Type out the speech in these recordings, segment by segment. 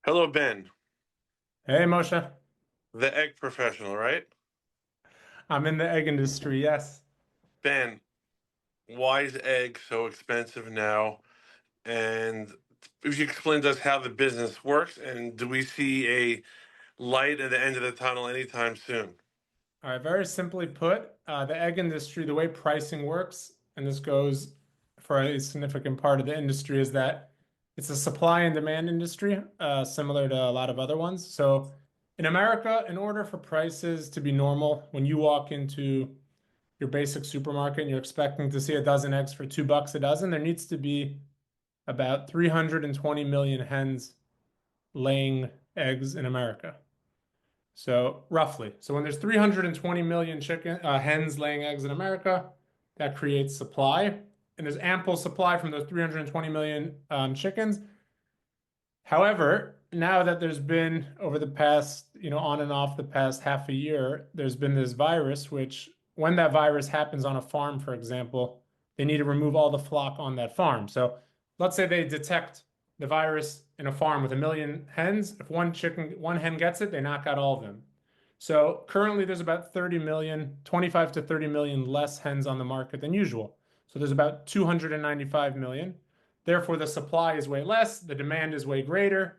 Hello, Ben, Hey Moshe, the egg professional, right? I'm in the egg industry, yes. Ben, why is egg so expensive now? And if you explain to us how the business works, and do we see a light at the end of the tunnel anytime soon? All right, very simply put, the egg industry, the way pricing works, and this goes for a significant part of the industry, is that it's a supply and demand industry, similar to a lot of other ones. So in America, in order for prices to be normal, when you walk into your basic supermarket and you're expecting to see a dozen eggs for $2 a dozen, there needs to be about 320 million hens laying eggs in America. So roughly, so when there's 320 million hens laying eggs in America, that creates supply, and there's ample supply from those 320 million chickens. However, now that there's been over the past, on and off the past half a year, there's been this virus, which when that virus happens on a farm, for example, they need to remove all the flock on that farm. So let's say they detect the virus in a farm with a million hens. If one hen gets it, they knock out all of them. So currently there's about 30 million, 25 to 30 million less hens on the market than usual. So there's about 295 million. Therefore, the supply is way less, the demand is way greater,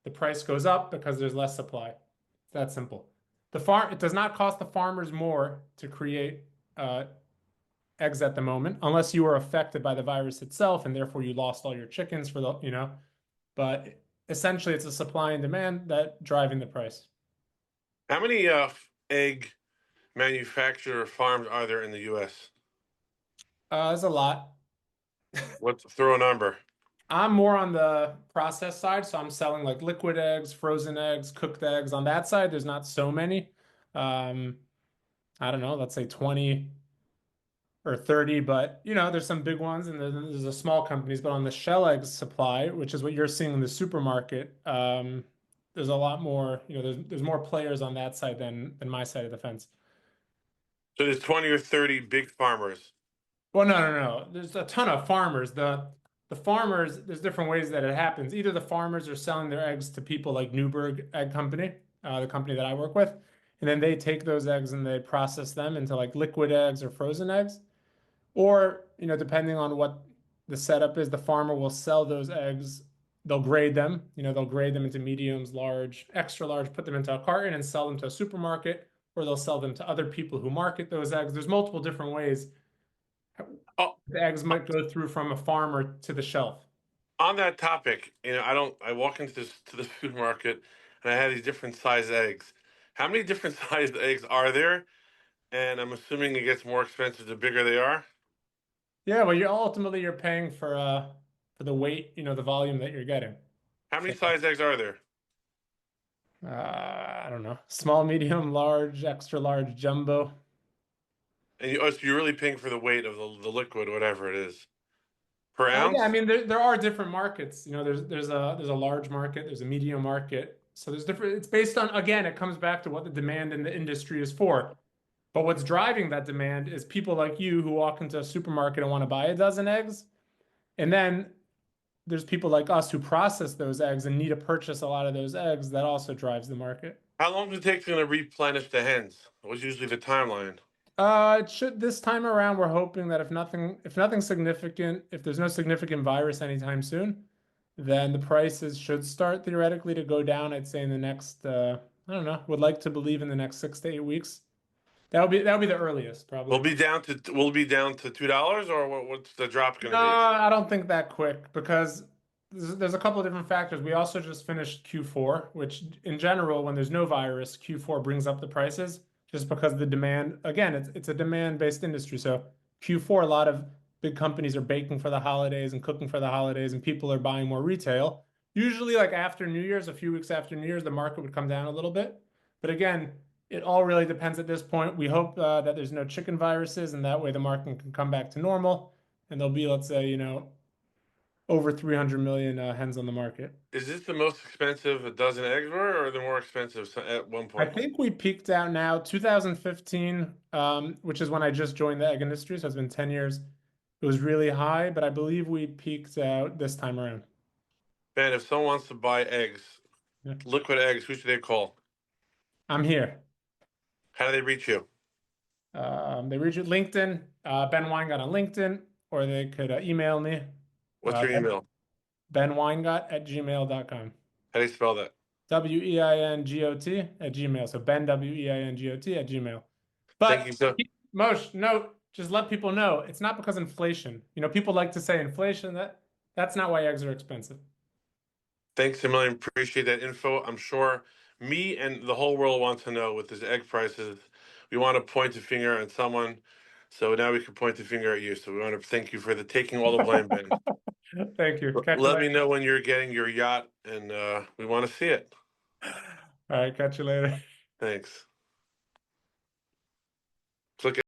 the price goes up because there's less supply. It's that simple. It does not cost the farmers more to create uh, eggs at the moment, unless you were affected by the virus itself and therefore you lost all your chickens for the. But essentially it's a supply and demand that driving the price. How many egg manufacturer farms are there in the U.S.? There's a lot. Let's throw a number. I'm more on the process side, so I'm selling like liquid eggs, frozen eggs, cooked eggs. On that side, there's not so many. Um, I don't know, let's say 20 or 30, but there's some big ones and then there's the small companies. But on the shell eggs supply, which is what you're seeing in the supermarket, there's a lot more, there's more players on that side than my side of the fence. So there's 20 or 30 big farmers. Well, no, no, no. There's a ton of farmers. The farmers, there's different ways that it happens. Either the farmers are selling their eggs to people like Newberg Egg Company, the company that I work with, and then they take those eggs and they process them into like liquid eggs or frozen eggs. Or, depending on what the setup is, the farmer will sell those eggs. They'll grade them, they'll grade them into mediums, large, extra large, put them into a carton and sell them to a supermarket, or they'll sell them to other people who market those eggs. There's multiple different ways Oh, the eggs might go through from a farmer to the shelf. on that topic, I walk into this to the supermarket and I have these different sized eggs. How many different sized eggs are there? And I'm assuming it gets more expensive the bigger they are. Yeah, well, you're paying for the weight, the volume that you're getting. How many So size eggs are there? I don't know, small, medium, large, extra large, jumbo. And so you're really paying for the weight of the liquid, whatever it is, per Yeah, I ounce. mean there are different markets. There's a large market, there's a medium market. So there's different. It's based on, again, it comes back to what the demand in the industry is for. But what's driving that demand is people like you who walk into a supermarket and want to buy a dozen eggs, and then there's people like us who process those eggs and need to purchase a lot of those eggs. That also drives the market. How long does it take to replenish the hens? What's usually the timeline? It should this time around, we're hoping that if nothing significant, if there's no significant virus anytime soon, then the prices should start theoretically to go down. I'd say in the next, I don't know, would like to believe in the next 6 to 8 weeks. That would be the earliest, We'll probably. be down to we'll be down to $2, or what's the drop going No, to be? I don't think that quick because there's a couple of different factors. We also just finished Q4, which in general, when there's no virus, Q4 brings up the prices just because the demand, again, it's a demand-based industry. So Q4, a lot of big companies are baking for the holidays and cooking for the holidays, and people are buying more retail. Usually, like after New Year's, a few weeks after New Year's, the market would come down a little bit. But again, it all really depends at this point. We hope that there's no chicken viruses, and that way the market can come back to normal and there'll be, let's say, over 300 million hens on the market. Is this the most expensive a dozen eggs were, or the more expensive at one I point? think we peaked out now 2015, which is when I just joined the egg industry, so it's been 10 years. It was really high, but I believe we peaked out this time around. Ben, if someone wants to buy eggs, liquid eggs, who should they call? I'm here. How do they reach you? They reach at LinkedIn, Ben Weingot on LinkedIn, or they could email me, What's your email? Ben Weingot at gmail.com. How do you spell that? Weingot at Gmail. So Ben, Weingot at Gmail. Thank you But so. Moshe, note, just let people know it's not because inflation. You know, people like to say inflation. That's not why eggs are expensive. Thanks a million. Appreciate that info. I'm sure me and the whole world want to know with this egg prices. We want to point a finger at someone. So now we can point the finger at you. So we want to thank you for the taking all the blame, Ben. Thank you. Catch you Let later. me know when you're getting your yacht, and we want to see it. All right, catch you later. Thanks. Click